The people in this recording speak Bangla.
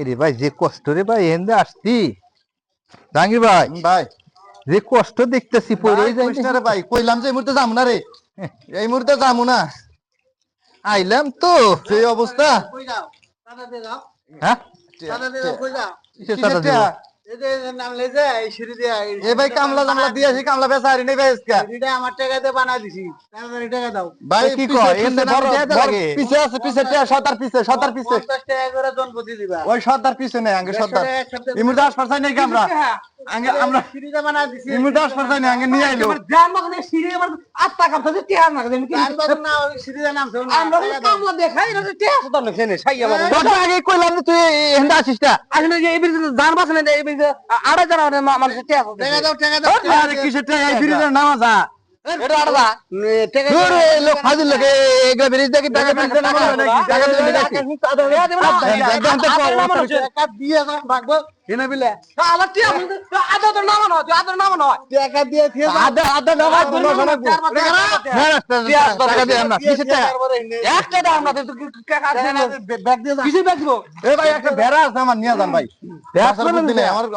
এরে ভাই যে কষ্ট রে ভাই এখানে আসছি জাহাঙ্গীর ভাই ভাই যে কষ্ট দেখতেছি পড়েই যাই কইস না রে ভাই কইলাম যে এই মুহূর্তে যাবো না রে এই মুহূর্তে যাবো না আইলাম তো সেই অবস্থা কই যাও দাদা দে যাও হ্যাঁ দাদা দে যাও কই যাও কিসের টাকা দিব? এই যে নাম লে যে এই সিঁড়ি দিয়া এ ভাই কামলা জামলা দিয়েছি কামলা বেচা হারি নেই ভাই আজকে সিঁড়িটা আমার টাকা দিয়ে বানাই দিছি তাড়াতাড়ি টাকা দাও ভাই কি পিছে, কয়? পিছে, এখানে বড়, নামে দেয়া বড়, লাগে। পিছে আছে পিছে সতার পিছে 50 টাকা করে জনপতি দিবা ওই সর্দার পিছে নেই আগে সর্দার এই মুহূর্তে আসবার চাই নাকি আমরা আগে আমরা সিঁড়িটা বানাই দিছি এই মুহূর্তে আসবার চাই না আগে নিয়ে আইলো ধ্যান মাকে সিঁড়ি আমার আত্মা কাঁপতেছে টিয়ার না আমি কি আর বাবু না ওই সিঁড়িটা নামছে আমরা কামলা দেখাই না টিয়া তো লেখে নে সাইয়া মানে কত আগে কইলাম যে তুই এখানে আসিস না আসলে যে এই বিরুদ্ধে জান বাসে না এই বিরুদ্ধে আড়াই জানা মানুষ টিয়া টাকা দাও আরে কিসের টাকা এই ব্রিজের নাম আছে এটা আড়া টাকা দূর এ লোক ফাজিল লোক এগুলা ব্রিজ দেখি টাকা ব্রিজ দিয়ে নামানো নাকি? টাকা দিবি নাকি? টাকা দিয়ে যাও ভাগবো এনে বিলে আলা টিয়া আদা তো নামানো আদা নামানো টাকা দিয়ে দিয়ে আধা আধা টাকা দুটো শোনা না, না, টাকা দিয়ে না কিসের টাকা একটা দাম না তুই টাকা ব্যাগ দিয়ে যা কিসে বেচবো এ ভাই একটা ভেড়া আছে আমার নিয়ে যান ভাই ভেড়া আমার